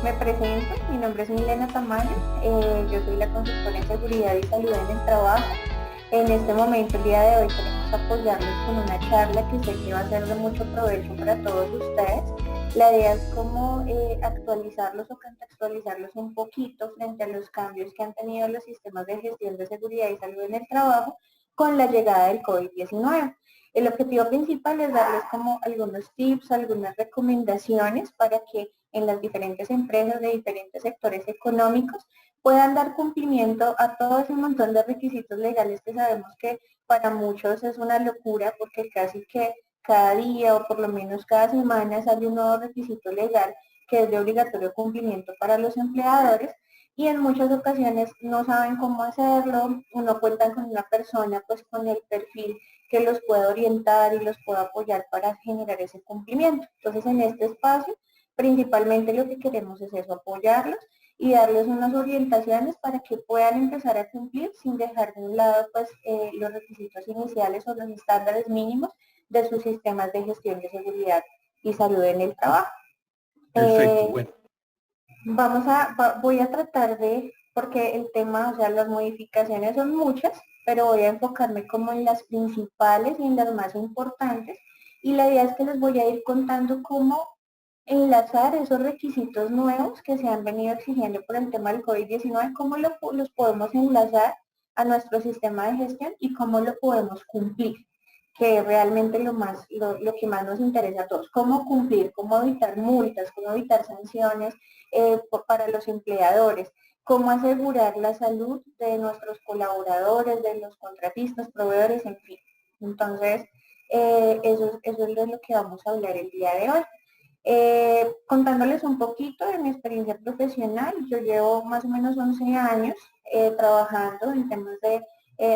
Me presento, mi nombre es Milena Tamayo, yo soy la consultora en seguridad y salud en el trabajo. En este momento, el día de hoy, queremos apoyarles con una charla que sé que va a ser de mucho provecho para todos ustedes. La idea es cómo actualizarlos o contextualizarlos un poquito frente a los cambios que han tenido los sistemas de gestión de seguridad y salud en el trabajo con la llegada del COVID-19. El objetivo principal es darles como algunos tips, algunas recomendaciones para que en las diferentes empresas de diferentes sectores económicos puedan dar cumplimiento a todo ese montón de requisitos legales que sabemos que para muchos es una locura porque casi que cada día o por lo menos cada semana sale un nuevo requisito legal que es de obligatorio cumplimiento para los empleadores y en muchas ocasiones no saben cómo hacerlo, no cuentan con una persona pues con el perfil que los pueda orientar y los pueda apoyar para generar ese cumplimiento. Entonces en este espacio principalmente lo que queremos es eso, apoyarlos y darles unas orientaciones para que puedan empezar a cumplir sin dejar de un lado pues los requisitos iniciales o los estándares mínimos de sus sistemas de gestión de seguridad y salud en el trabajo. Perfecto, bueno. Voy a tratar de, porque el tema, o sea, las modificaciones son muchas, pero voy a enfocarme como en las principales y en las más importantes. Y la idea es que les voy a ir contando cómo enlazar esos requisitos nuevos que se han venido exigiendo por el tema del COVID-19, cómo los podemos enlazar a nuestro sistema de gestión y cómo lo podemos cumplir, que es realmente lo que más nos interesa a todos. Cómo cumplir, cómo evitar multas, cómo evitar sanciones para los empleadores, cómo asegurar la salud de nuestros colaboradores, de los contratistas, proveedores, en fin. Entonces, eso es de lo que vamos a hablar el día de hoy. Contándoles un poquito de mi experiencia profesional, yo llevo más o menos 11 años trabajando en temas de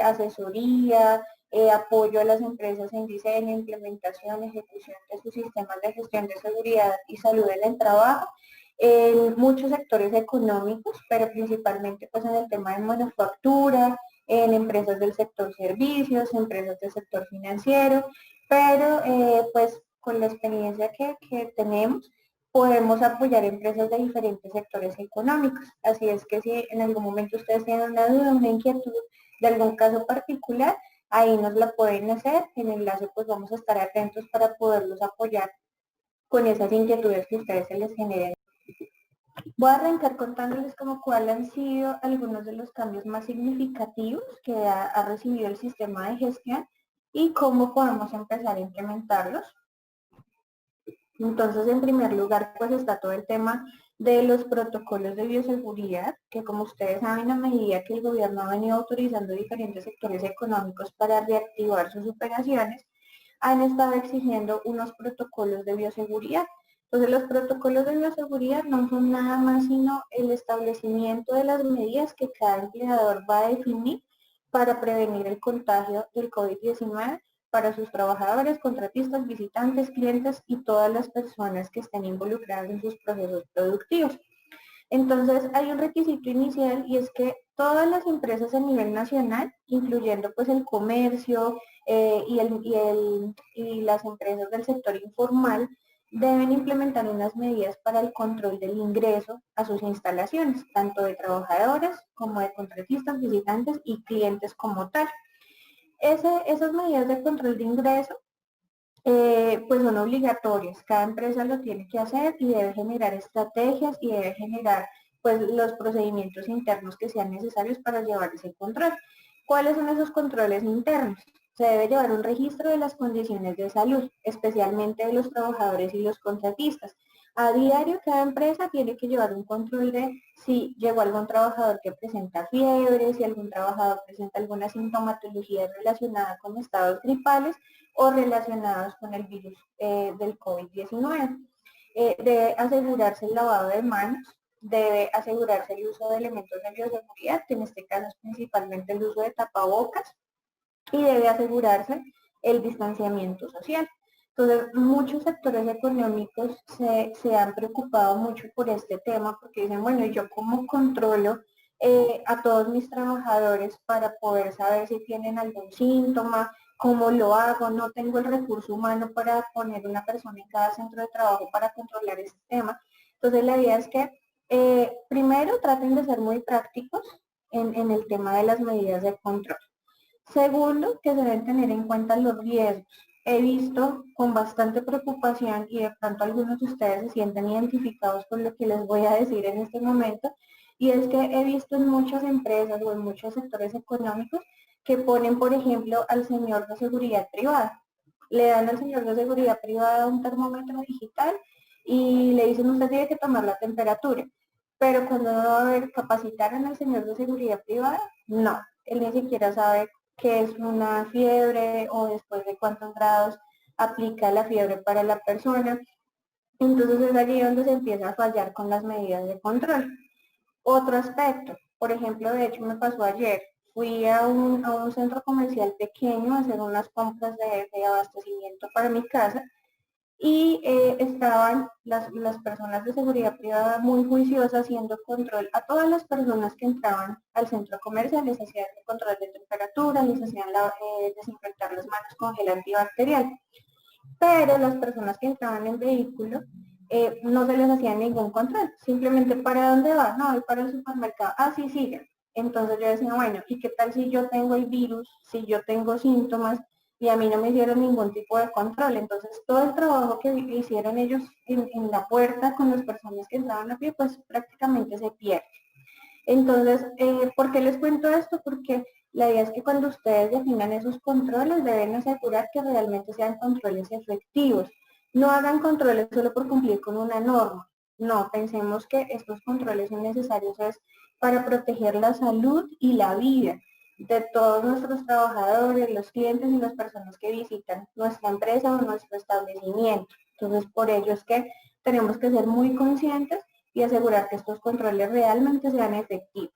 asesoría, apoyo a las empresas en diseño, implementación, ejecución de sus sistemas de gestión de seguridad y salud en el trabajo, en muchos sectores económicos, pero principalmente pues en el tema de manufactura, en empresas del sector servicios, empresas del sector financiero, pero pues con la experiencia que tenemos, podemos apoyar empresas de diferentes sectores económicos. Así es que si en algún momento ustedes tienen una duda, una inquietud de algún caso particular, ahí nos la pueden hacer. En el enlace pues vamos a estar atentos para poderlos apoyar con esas inquietudes que ustedes se les generen. Voy a arrancar contándoles como cuáles han sido algunos de los cambios más significativos que ha recibido el sistema de gestión y cómo podemos empezar a implementarlos. Entonces, en primer lugar, pues está todo el tema de los protocolos de bioseguridad, que como ustedes saben, a medida que el gobierno ha venido autorizando diferentes sectores económicos para reactivar sus operaciones, han estado exigiendo unos protocolos de bioseguridad. Entonces, los protocolos de bioseguridad no son nada más sino el establecimiento de las medidas que cada empleador va a definir para prevenir el contagio del COVID-19 para sus trabajadores, contratistas, visitantes, clientes y todas las personas que estén involucradas en sus procesos productivos. Entonces hay un requisito inicial y es que todas las empresas a nivel nacional, incluyendo pues el comercio y las empresas del sector informal, deben implementar unas medidas para el control del ingreso a sus instalaciones, tanto de trabajadores como de contratistas, visitantes y clientes como tal. Esas medidas de control de ingreso pues son obligatorias. Cada empresa lo tiene que hacer y debe generar estrategias y debe generar pues los procedimientos internos que sean necesarios para llevar ese control. ¿Cuáles son esos controles internos? Se debe llevar un registro de las condiciones de salud, especialmente de los trabajadores y los contratistas. A diario cada empresa tiene que llevar un control de si llegó algún trabajador que presenta fiebre, si algún trabajador presenta alguna sintomatología relacionada con estados gripales o relacionados con el virus del COVID-19. Debe asegurarse el lavado de manos, debe asegurarse el uso de elementos de bioseguridad, que en este caso es principalmente el uso de tapabocas, y debe asegurarse el distanciamiento social. Entonces, muchos sectores económicos se han preocupado mucho por este tema porque dicen, bueno, ¿yo cómo controlo a todos mis trabajadores para poder saber si tienen algún síntoma? ¿Cómo lo hago? No tengo el recurso humano para poner una persona en cada centro de trabajo para controlar este tema. Entonces, la idea es que Primero, traten de ser muy prácticos en el tema de las medidas de control. Segundo, que se deben tener en cuenta los riesgos. He visto con bastante preocupación y de pronto algunos de ustedes se sienten identificados con lo que les voy a decir en este momento, y es que he visto en muchas empresas o en muchos sectores económicos que ponen, por ejemplo, al señor de seguridad privada. Le dan al señor de seguridad privada un termómetro digital y le dicen usted tiene que tomar la temperatura. Pero cuando uno va a ver capacitar al señor de seguridad privada, no, él ni siquiera sabe qué es una fiebre o después de cuántos grados aplica la fiebre para la persona. Entonces es allí donde se empieza a fallar con las medidas de control. Otro aspecto, por ejemplo, de hecho me pasó ayer, fui a un centro comercial pequeño a hacer unas compras de abastecimiento para mi casa y estaban las personas de seguridad privada muy juiciosas haciendo control a todas las personas que entraban al centro comercial, les hacían el control de temperatura, les hacían desinfectar las manos con gel antibacterial, pero las personas que entraban en vehículo no se les hacía ningún control, simplemente ¿para dónde va? No, voy para el supermercado, sí, sigue. Entonces yo decía, bueno, ¿y qué tal si yo tengo el virus, si yo tengo síntomas y a mí no me hicieron ningún tipo de control? Entonces todo el trabajo que hicieron ellos en la puerta con las personas que entraban a pie, pues prácticamente se pierde. Entonces, ¿por qué les cuento esto? Porque la idea es que cuando ustedes definan esos controles deben asegurar que realmente sean controles efectivos. No hagan controles solo por cumplir con una norma. No, pensemos que estos controles son necesarios para proteger la salud y la vida de todos nuestros trabajadores, los clientes y las personas que visitan nuestra empresa o nuestro establecimiento. Entonces, por ello es que tenemos que ser muy conscientes y asegurar que estos controles realmente sean efectivos.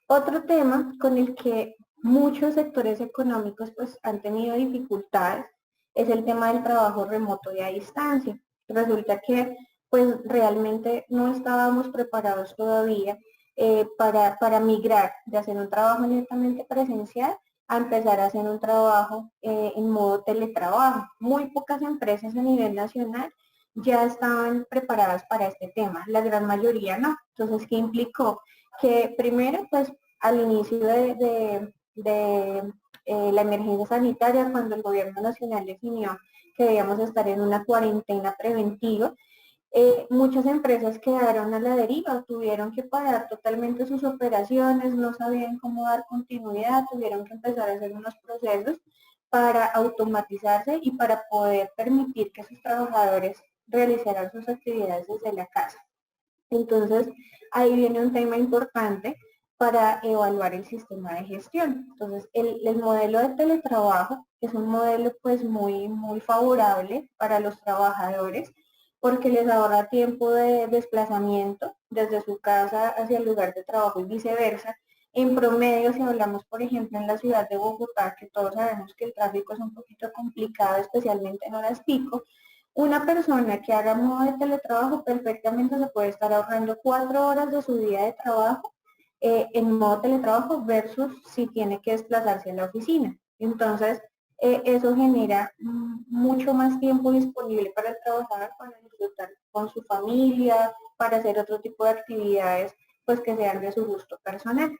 Otro tema con el que muchos sectores económicos pues, han tenido dificultades es el tema del trabajo remoto y a distancia. Resulta que pues realmente no estábamos preparados todavía para migrar de hacer un trabajo netamente presencial a empezar a hacer un trabajo en modo teletrabajo. Muy pocas empresas a nivel nacional ya estaban preparadas para este tema, la gran mayoría no. Entonces, ¿qué implicó? Que primero, pues al inicio de la emergencia sanitaria, cuando el gobierno nacional definió que debíamos estar en una cuarentena preventiva, muchas empresas quedaron a la deriva, tuvieron que parar totalmente sus operaciones, no sabían cómo dar continuidad, tuvieron que empezar a hacer unos procesos para automatizarse y para poder permitir que sus trabajadores realizaran sus actividades desde la casa. Entonces, ahí viene un tema importante para evaluar el sistema de gestión. Entonces, el modelo de teletrabajo es un modelo pues muy favorable para los trabajadores porque les ahorra tiempo de desplazamiento desde su casa hacia el lugar de trabajo y viceversa. En promedio, si hablamos, por ejemplo, en la ciudad de Bogotá, que todos sabemos que el tráfico es un poquito complicado, especialmente en horas pico, una persona que haga modo de teletrabajo perfectamente se puede estar ahorrando 4 horas de su día de trabajo en modo teletrabajo versus si tiene que desplazarse a la oficina. Entonces, eso genera mucho más tiempo disponible para el trabajador para disfrutar con su familia, para hacer otro tipo de actividades pues que sean de su gusto personal.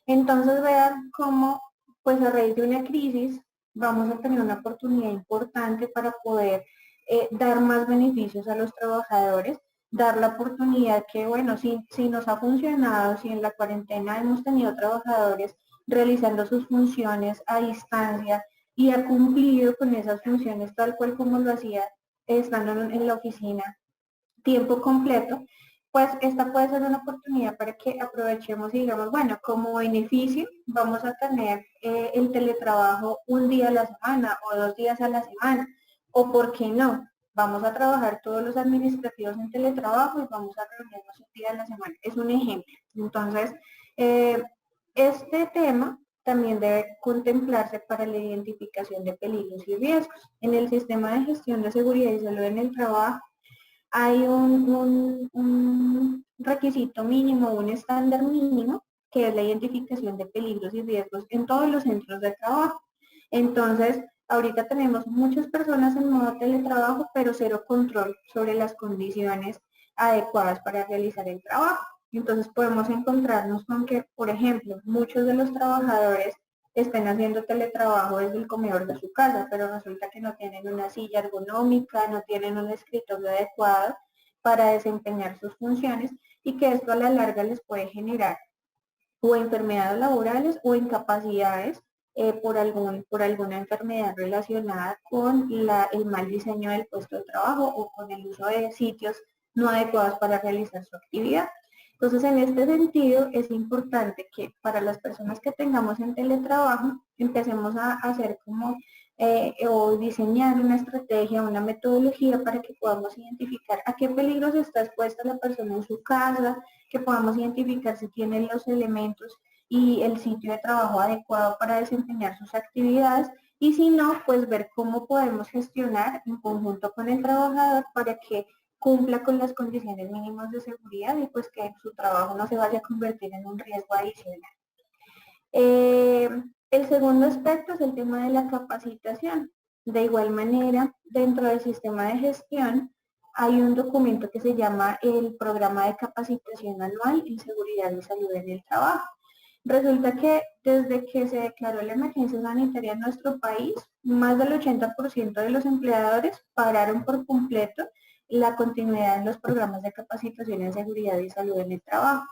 Entonces vean cómo pues a raíz de una crisis vamos a tener una oportunidad importante para poder dar más beneficios a los trabajadores, dar la oportunidad que, bueno, si nos ha funcionado, si en la cuarentena hemos tenido trabajadores realizando sus funciones a distancia y ha cumplido con esas funciones tal cual como lo hacía estando en la oficina tiempo completo, pues esta puede ser una oportunidad para que aprovechemos y digamos, bueno, como beneficio vamos a tener el teletrabajo un día a la semana o 2 días a la semana, o por qué no, vamos a trabajar todos los administrativos en teletrabajo y vamos a reunirnos un día a la semana. Es un ejemplo. Entonces, este tema también debe contemplarse para la identificación de peligros y riesgos. En el sistema de gestión de seguridad y salud en el trabajo, hay un requisito mínimo, un estándar mínimo, que es la identificación de peligros y riesgos en todos los centros de trabajo. Entonces, ahorita tenemos muchas personas en modo teletrabajo, pero cero control sobre las condiciones adecuadas para realizar el trabajo. Entonces podemos encontrarnos con que, por ejemplo, muchos de los trabajadores estén haciendo teletrabajo desde el comedor de su casa, pero resulta que no tienen una silla ergonómica, no tienen un escritorio adecuado para desempeñar sus funciones y que esto a la larga les puede generar o enfermedades laborales o incapacidades por alguna enfermedad relacionada con el mal diseño del puesto de trabajo o con el uso de sitios no adecuados para realizar su actividad. Entonces, en este sentido, es importante que para las personas que tengamos en teletrabajo, empecemos a hacer como o diseñar una estrategia, una metodología para que podamos identificar a qué peligros está expuesta la persona en su casa, que podamos identificar si tienen los elementos y el sitio de trabajo adecuado para desempeñar sus actividades y si no, pues ver cómo podemos gestionar en conjunto con el trabajador para que cumpla con las condiciones mínimas de seguridad y pues que su trabajo no se vaya a convertir en un riesgo adicional. El segundo aspecto es el tema de la capacitación. De igual manera, dentro del sistema de gestión hay un documento que se llama el Programa de Capacitación Anual en Seguridad y Salud en el Trabajo. Resulta que desde que se declaró la emergencia sanitaria en nuestro país, más del 80% de los empleadores pararon por completo la continuidad en los programas de capacitación en seguridad y salud en el trabajo,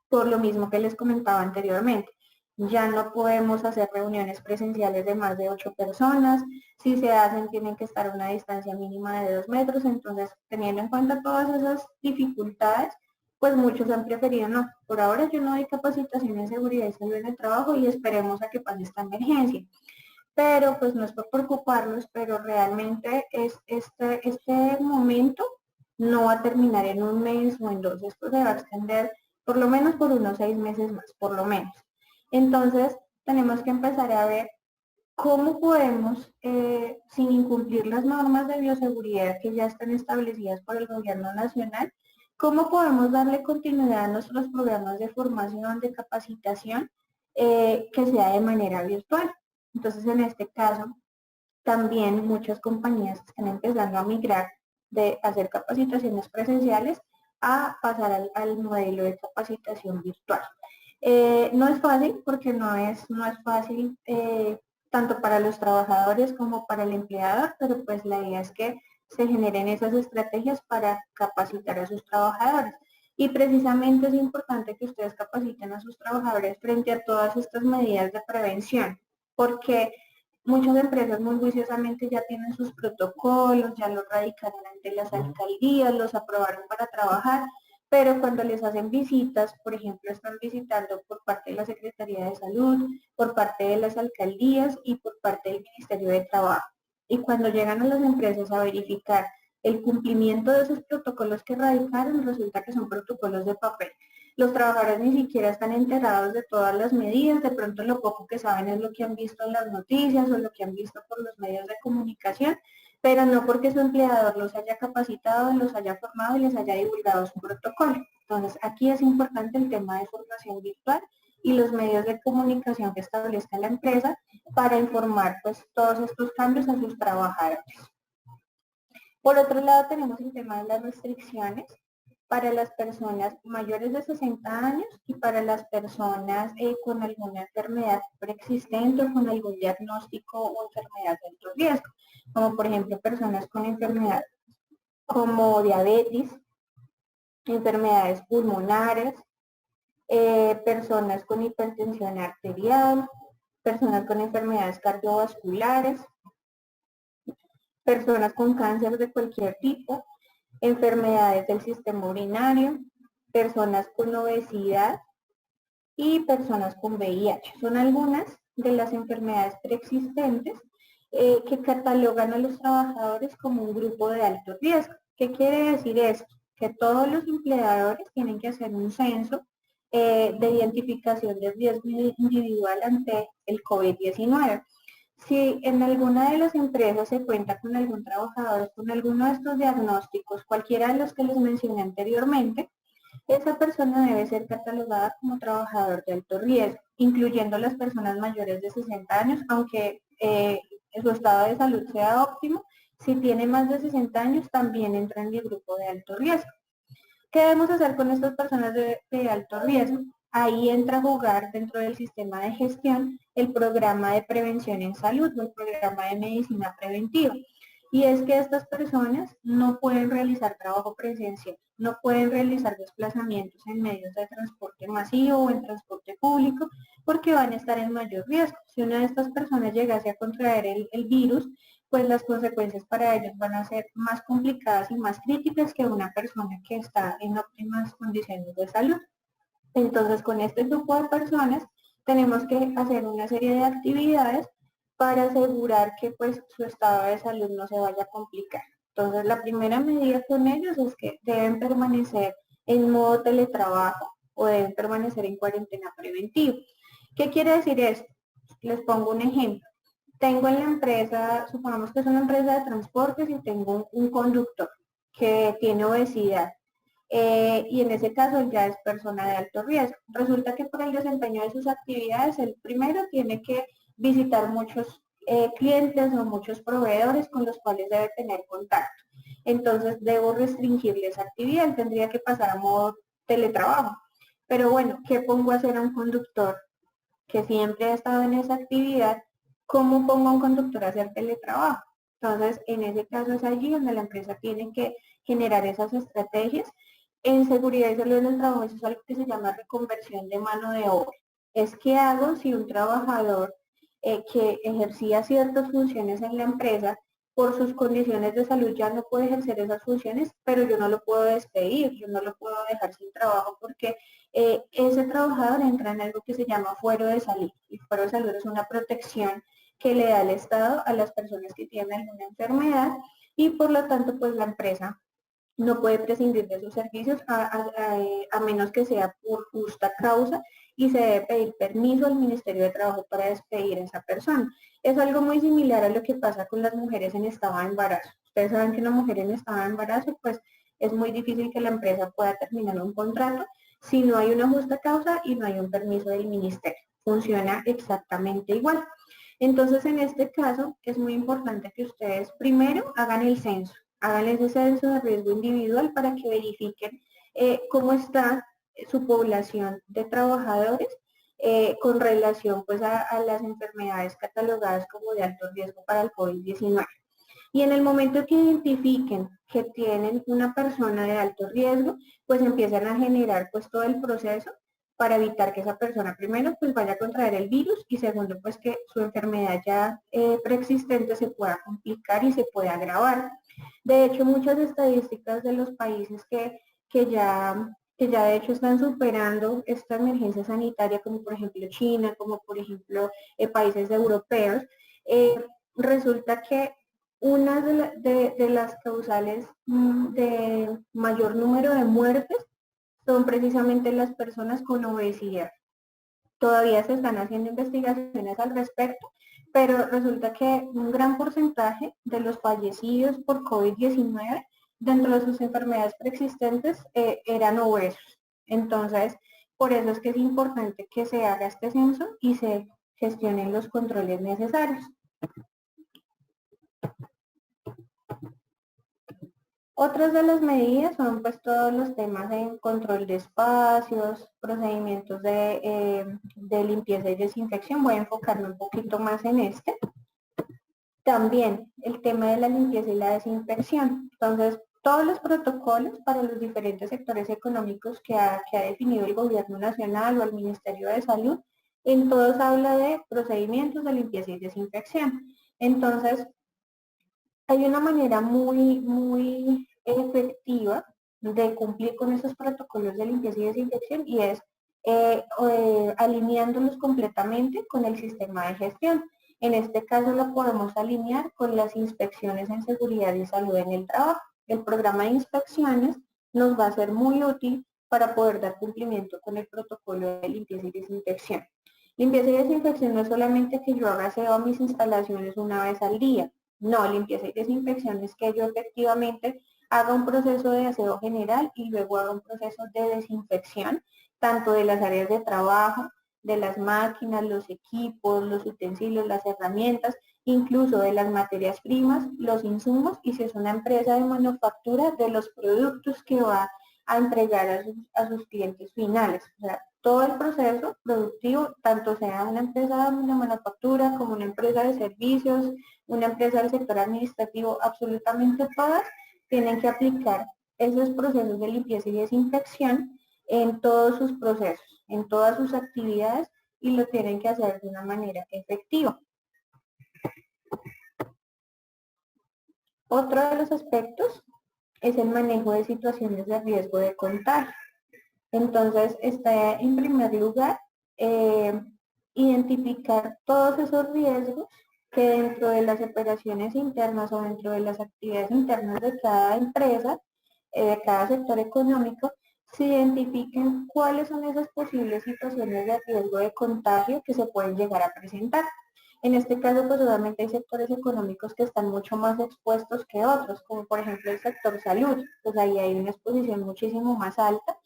por lo mismo que les comentaba anteriormente. Ya no podemos hacer reuniones presenciales de más de 8 personas, si se hacen tienen que estar a una distancia mínima de 2 metros, entonces teniendo en cuenta todas esas dificultades, pues muchos han preferido no, por ahora yo no doy capacitación en seguridad y salud en el trabajo y esperemos a que pase esta emergencia. Pero pues no es por preocuparnos, pero realmente este momento no va a terminar en un mes o en dos, esto se va a extender por lo menos por unos 6 meses más, por lo menos. Entonces, tenemos que empezar a ver cómo podemos, sin incumplir las normas de bioseguridad que ya están establecidas por el gobierno nacional, cómo podemos darle continuidad a nuestros programas de formación, de capacitación, que sea de manera virtual. Entonces, en este caso, también muchas compañías están empezando a migrar de hacer capacitaciones presenciales a pasar al modelo de capacitación virtual. No es fácil porque no es fácil tanto para los trabajadores como para el empleador, pero pues la idea es que se generen esas estrategias para capacitar a sus trabajadores. Y precisamente es importante que ustedes capaciten a sus trabajadores frente a todas estas medidas de prevención, porque muchas empresas muy juiciosamente ya tienen sus protocolos, ya los radicaron ante las alcaldías, los aprobaron para trabajar, pero cuando les hacen visitas, por ejemplo, están visitando por parte de la Secretaría de Salud, por parte de las alcaldías y por parte del Ministerio de Trabajo. Y cuando llegan a las empresas a verificar el cumplimiento de esos protocolos que radicaron, resulta que son protocolos de papel. Los trabajadores ni siquiera están enterados de todas las medidas, de pronto lo poco que saben es lo que han visto en las noticias o lo que han visto por los medios de comunicación, pero no porque su empleador los haya capacitado, los haya formado y les haya divulgado su protocolo. Entonces, aquí es importante el tema de formación virtual y los medios de comunicación que establezca la empresa para informar pues todos estos cambios a sus trabajadores. Por otro lado, tenemos el tema de las restricciones para las personas mayores de 60 años y para las personas con alguna enfermedad preexistente o con algún diagnóstico o enfermedad de alto riesgo, como por ejemplo personas con enfermedades como diabetes, enfermedades pulmonares, personas con hipertensión arterial, personas con enfermedades cardiovasculares, personas con cáncer de cualquier tipo, enfermedades del sistema urinario, personas con obesidad y personas con VIH. Son algunas de las enfermedades preexistentes que catalogan a los trabajadores como un grupo de alto riesgo. ¿Qué quiere decir esto? Que todos los empleadores tienen que hacer un censo de identificación de riesgo individual ante el COVID-19. Si en alguna de las empresas se cuenta con algún trabajador con alguno de estos diagnósticos, cualquiera de los que les mencioné anteriormente, esa persona debe ser catalogada como trabajador de alto riesgo, incluyendo las personas mayores de 60 años, aunque su estado de salud sea óptimo. Si tiene más de 60 años, también entra en el grupo de alto riesgo. ¿Qué debemos hacer con estas personas de alto riesgo? Ahí entra a jugar dentro del sistema de gestión el programa de prevención en salud o el programa de medicina preventiva. Y es que estas personas no pueden realizar trabajo presencial, no pueden realizar desplazamientos en medios de transporte masivo o en transporte público porque van a estar en mayor riesgo. Si una de estas personas llegase a contraer el virus, pues las consecuencias para ellos van a ser más complicadas y más críticas que una persona que está en óptimas condiciones de salud. Entonces, con este grupo de personas tenemos que hacer una serie de actividades para asegurar que pues su estado de salud no se vaya a complicar. Entonces, la primera medida con ellos es que deben permanecer en modo teletrabajo o deben permanecer en cuarentena preventiva. ¿Qué quiere decir esto? Les pongo un ejemplo. Tengo en la empresa, supongamos que es una empresa de transportes y tengo un conductor que tiene obesidad. Y en ese caso él ya es persona de alto riesgo. Resulta que por el desempeño de sus actividades, el primero tiene que visitar muchos clientes o muchos proveedores con los cuales debe tener contacto. Entonces debo restringirle esa actividad, él tendría que pasar a modo teletrabajo. Pero bueno, ¿qué pongo a hacer a un conductor que siempre ha estado en esa actividad? ¿Cómo pongo a un conductor a hacer teletrabajo? Entonces, en ese caso es allí donde la empresa tiene que generar esas estrategias. En seguridad y salud en el trabajo, eso es algo que se llama reconversión de mano de obra. Es qué hago si un trabajador que ejercía ciertas funciones en la empresa, por sus condiciones de salud ya no puede ejercer esas funciones, pero yo no lo puedo despedir, yo no lo puedo dejar sin trabajo porque ese trabajador entra en algo que se llama fuero de salud. El fuero de salud es una protección que le da el Estado a las personas que tienen alguna enfermedad y por lo tanto pues la empresa no puede prescindir de sus servicios a menos que sea por justa causa y se debe pedir permiso al Ministerio de Trabajo para despedir a esa persona. Es algo muy similar a lo que pasa con las mujeres en estado de embarazo. Ustedes saben que una mujer en estado de embarazo, pues es muy difícil que la empresa pueda terminar un contrato si no hay una justa causa y no hay un permiso del ministerio. Funciona exactamente igual. Entonces, en este caso, es muy importante que ustedes primero hagan el censo. Hagan ese censo de riesgo individual para que verifiquen cómo está su población de trabajadores con relación pues a las enfermedades catalogadas como de alto riesgo para el COVID-19. Y en el momento que identifiquen que tienen una persona de alto riesgo, pues empiezan a generar pues todo el proceso para evitar que esa persona primero pues vaya a contraer el virus y segundo pues que su enfermedad ya preexistente se pueda complicar y se pueda agravar. De hecho, muchas estadísticas de los países que ya de hecho están superando esta emergencia sanitaria, como por ejemplo China, como por ejemplo países europeos, resulta que una de las causales de mayor número de muertes son precisamente las personas con obesidad. Todavía se están haciendo investigaciones al respecto, pero resulta que un gran porcentaje de los fallecidos por COVID-19 dentro de sus enfermedades preexistentes eran obesos. Entonces, por eso es que es importante que se haga este censo y se gestionen los controles necesarios. Otras de las medidas son pues todos los temas en control de espacios, procedimientos de limpieza y desinfección. Voy a enfocarme un poquito más en este. También el tema de la limpieza y la desinfección. Entonces, todos los protocolos para los diferentes sectores económicos que ha definido el gobierno nacional o el Ministerio de Salud, en todos habla de procedimientos de limpieza y desinfección. Entonces, hay una manera muy efectiva de cumplir con esos protocolos de limpieza y desinfección y es alineándolos completamente con el sistema de gestión. En este caso lo podemos alinear con las inspecciones en seguridad y salud en el trabajo. El programa de inspecciones nos va a ser muy útil para poder dar cumplimiento con el protocolo de limpieza y desinfección. Limpieza y desinfección no es solamente que yo haga aseo a mis instalaciones una vez al día. No, limpieza y desinfección es que yo efectivamente haga un proceso de aseo general y luego haga un proceso de desinfección, tanto de las áreas de trabajo, de las máquinas, los equipos, los utensilios, las herramientas, incluso de las materias primas, los insumos, y si es una empresa de manufactura, de los productos que va a entregar a sus clientes finales. O sea, todo el proceso productivo, tanto sea una empresa de manufactura como una empresa de servicios, una empresa del sector administrativo, absolutamente todas tienen que aplicar esos procesos de limpieza y desinfección en todos sus procesos, en todas sus actividades, y lo tienen que hacer de una manera efectiva. Otro de los aspectos es el manejo de situaciones de riesgo de contagio. Entonces, está en primer lugar identificar todos esos riesgos que dentro de las operaciones internas o dentro de las actividades internas de cada empresa, de cada sector económico, se identifiquen cuáles son esas posibles situaciones de riesgo de contagio que se pueden llegar a presentar. En este caso, pues obviamente hay sectores económicos que están mucho más expuestos que otros, como por ejemplo el sector salud, pues ahí hay una exposición muchísimo más alta,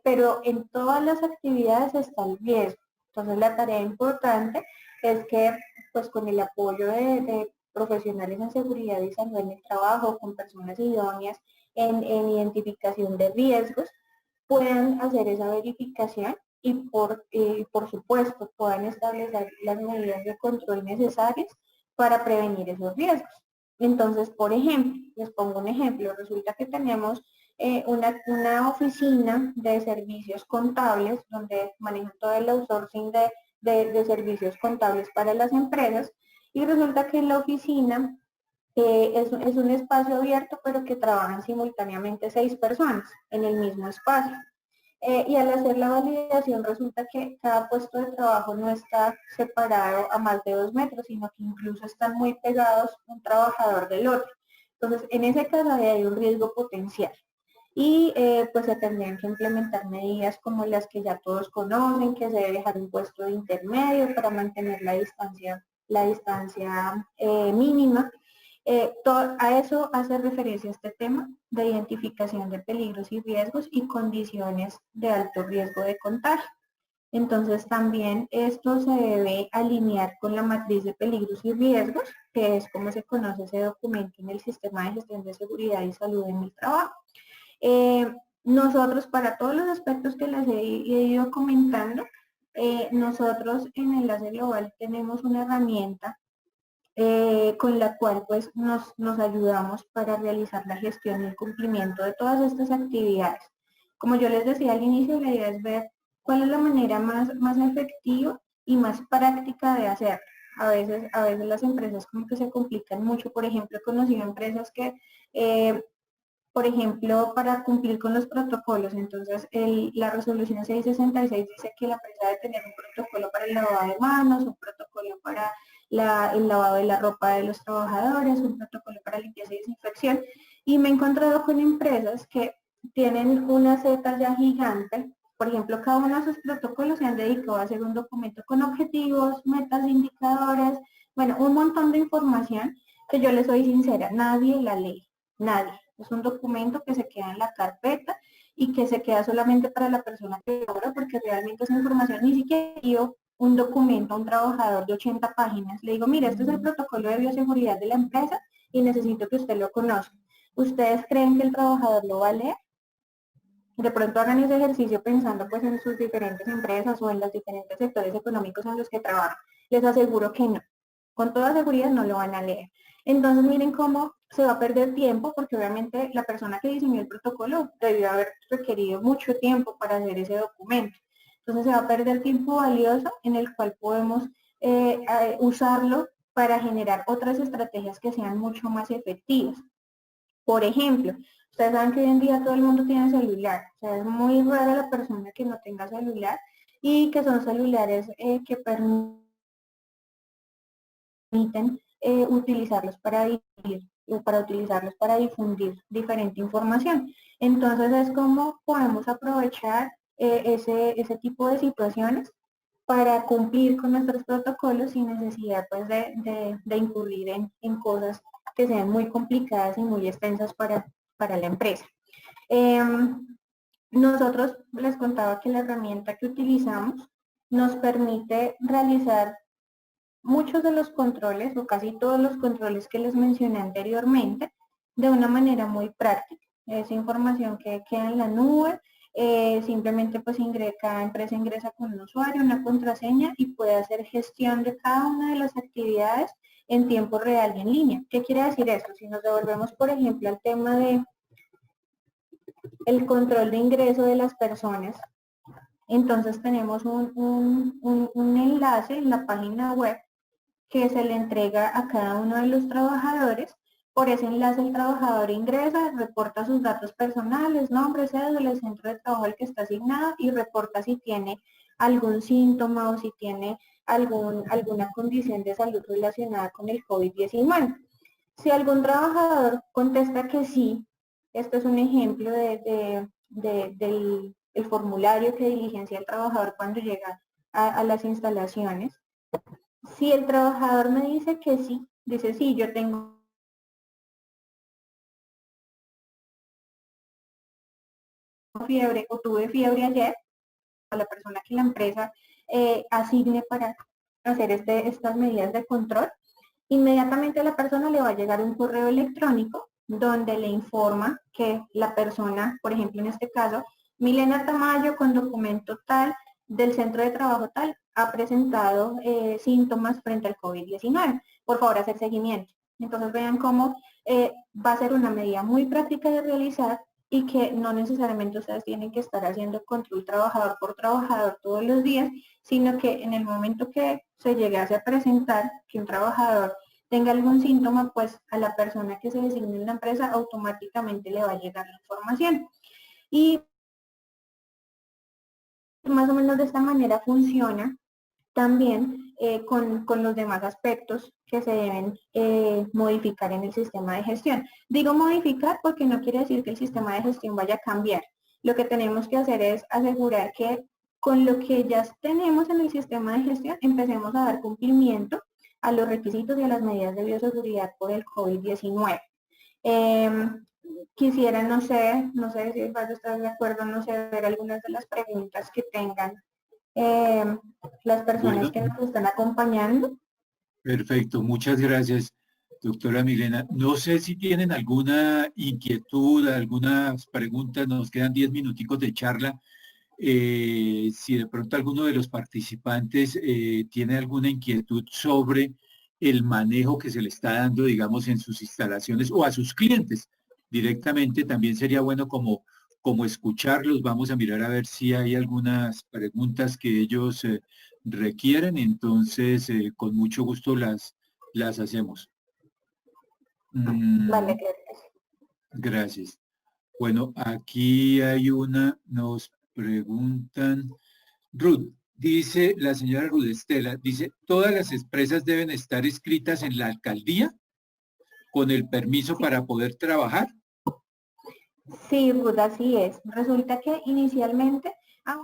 pero en todas las actividades está el riesgo. Entonces la tarea importante es que pues con el apoyo de profesionales en seguridad y salud en el trabajo, con personas idóneas en identificación de riesgos, puedan hacer esa verificación y por supuesto puedan establecer las medidas de control necesarias para prevenir esos riesgos. Entonces, por ejemplo, les pongo un ejemplo, resulta que tenemos una oficina de servicios contables donde manejan todo el outsourcing de servicios contables para las empresas, y resulta que en la oficina es un espacio abierto, pero que trabajan simultáneamente 6 personas en el mismo espacio. Y al hacer la validación resulta que cada puesto de trabajo no está separado a más de 2 metros, sino que incluso están muy pegados un trabajador del otro. Entonces, en ese caso hay un riesgo potencial. Y pues se tendrían que implementar medidas como las que ya todos conocen, que se debe dejar un puesto de intermedio para mantener la distancia mínima. A eso hace referencia este tema de identificación de peligros y riesgos y condiciones de alto riesgo de contagio. Entonces también esto se debe alinear con la matriz de peligros y riesgos, que es como se conoce ese documento en el Sistema de Gestión de Seguridad y Salud en el Trabajo. Nosotros, para todos los aspectos que les he ido comentando, nosotros en Enlace Global tenemos una herramienta con la cual pues nos ayudamos para realizar la gestión y el cumplimiento de todas estas actividades. Como yo les decía al inicio, la idea es ver cuál es la manera más efectiva y más práctica de hacer. A veces las empresas como que se complican mucho. Por ejemplo, he conocido empresas que por ejemplo, para cumplir con los protocolos. Entonces, la resolución 666 dice que la empresa debe tener un protocolo para el lavado de manos, un protocolo para el lavado de la ropa de los trabajadores, un protocolo para limpieza y desinfección. Y me he encontrado con empresas que tienen una seta ya gigante. Por ejemplo, cada uno de sus protocolos se han dedicado a hacer un documento con objetivos, metas, indicadores, bueno, un montón de información que yo les soy sincera, nadie la lee, nadie. Es un documento que se queda en la carpeta y que se queda solamente para la persona que labora, porque realmente esa información ni siquiera dio un documento a un trabajador de 80 páginas. Le digo, mire, este es el protocolo de bioseguridad de la empresa y necesito que usted lo conozca. ¿Ustedes creen que el trabajador lo va a leer? De pronto hagan ese ejercicio pensando pues en sus diferentes empresas o en los diferentes sectores económicos en los que trabajan. Les aseguro que no. Con toda seguridad no lo van a leer. Entonces miren cómo se va a perder tiempo, porque obviamente la persona que diseñó el protocolo debió haber requerido mucho tiempo para hacer ese documento. Entonces se va a perder tiempo valioso en el cual podemos usarlo para generar otras estrategias que sean mucho más efectivas. Por ejemplo, ustedes saben que hoy en día todo el mundo tiene celular. O sea, es muy rara la persona que no tenga celular, y que son celulares que permiten utilizarlos para difundir diferente información. Entonces es como podemos aprovechar ese tipo de situaciones para cumplir con nuestros protocolos sin necesidad pues, de incurrir en cosas que sean muy complicadas y muy extensas para la empresa. Nosotros les contaba que la herramienta que utilizamos nos permite realizar muchos de los controles o casi todos los controles que les mencioné anteriormente de una manera muy práctica. Es información que queda en la nube, simplemente pues cada empresa ingresa con un usuario, una contraseña y puede hacer gestión de cada una de las actividades en tiempo real y en línea. ¿Qué quiere decir eso? Si nos devolvemos, por ejemplo, al tema de el control de ingreso de las personas, entonces tenemos un enlace en la página web que se le entrega a cada uno de los trabajadores. Por ese enlace el trabajador ingresa, reporta sus datos personales, nombre, cédula, el centro de trabajo al que está asignado y reporta si tiene algún síntoma o si tiene alguna condición de salud relacionada con el COVID-19. Si algún trabajador contesta que sí, esto es un ejemplo del formulario que diligencia el trabajador cuando llega a las instalaciones. Si el trabajador me dice que sí, dice sí, yo tengo fiebre o tuve fiebre ayer, a la persona que la empresa asigne para hacer estas medidas de control, inmediatamente a la persona le va a llegar un correo electrónico donde le informa que la persona, por ejemplo en este caso, Milena Tamayo con documento tal del centro de trabajo tal, ha presentado síntomas frente al COVID-19. Por favor, hacer seguimiento. Entonces vean cómo va a ser una medida muy práctica de realizar y que no necesariamente ustedes tienen que estar haciendo control trabajador por trabajador todos los días, sino que en el momento que se llegase a presentar que un trabajador tenga algún síntoma, pues a la persona que se designe en la empresa automáticamente le va a llegar la información. Y más o menos de esta manera funciona también con los demás aspectos que se deben modificar en el sistema de gestión. Digo modificar porque no quiere decir que el sistema de gestión vaya a cambiar. Lo que tenemos que hacer es asegurar que con lo que ya tenemos en el sistema de gestión empecemos a dar cumplimiento a los requisitos y a las medidas de bioseguridad por el COVID-19. Quisiera, no sé si vas a estar de acuerdo, no sé, ver algunas de las preguntas que tengan las personas Bueno, que nos están acompañando. perfecto. Muchas gracias, doctora Milena. No sé si tienen alguna inquietud, algunas preguntas. Nos quedan 10 minuticos de charla. Si de pronto alguno de los participantes tiene alguna inquietud sobre el manejo que se le está dando, digamos, en sus instalaciones o a sus clientes directamente, también sería bueno como escucharlos. Vamos a mirar a ver si hay algunas preguntas que ellos requieren, entonces con mucho gusto las hacemos. Vale, Mm, claro que sí. gracias. Bueno, aquí hay nos preguntan. Ruth, dice la señora Ruth Estela, dice, ¿todas las empresas deben estar inscritas en la alcaldía con el permiso para poder trabajar? Sí, Ruth, así es. Resulta que inicialmente,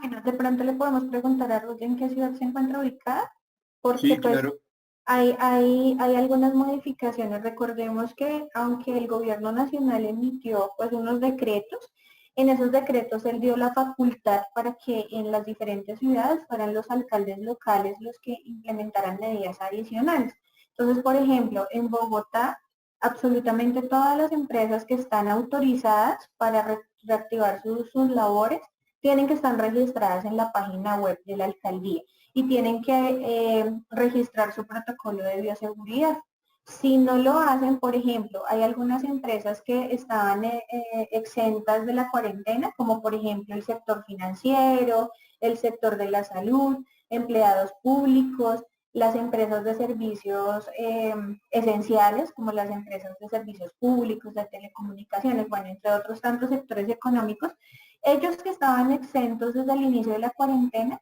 bueno, de pronto le podemos preguntar a Ruth en qué ciudad se encuentra ubicada, porque Sí, pues claro. hay algunas modificaciones. Recordemos que aunque el gobierno nacional emitió pues unos decretos, en esos decretos él dio la facultad para que en las diferentes ciudades fueran los alcaldes locales los que implementaran medidas adicionales. Entonces, por ejemplo, en Bogotá, absolutamente todas las empresas que están autorizadas para reactivar sus labores tienen que estar registradas en la página web de la alcaldía y tienen que registrar su protocolo de bioseguridad. Si no lo hacen, por ejemplo, hay algunas empresas que estaban exentas de la cuarentena, como por ejemplo el sector financiero, el sector de la salud, empleados públicos, las empresas de servicios esenciales, como las empresas de servicios públicos, de telecomunicaciones, bueno, entre otros tantos sectores económicos. Ellos que estaban exentos desde el inicio de la cuarentena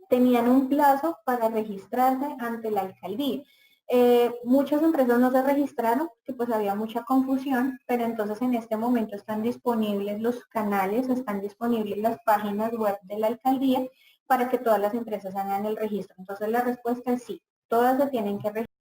tenían un plazo para registrarse ante la alcaldía. Muchas empresas no se registraron, que pues había mucha confusión, pero entonces en este momento están disponibles los canales, están disponibles las páginas web de la alcaldía para que todas las empresas hagan el registro. Entonces la respuesta es sí, todas se tienen que registrar.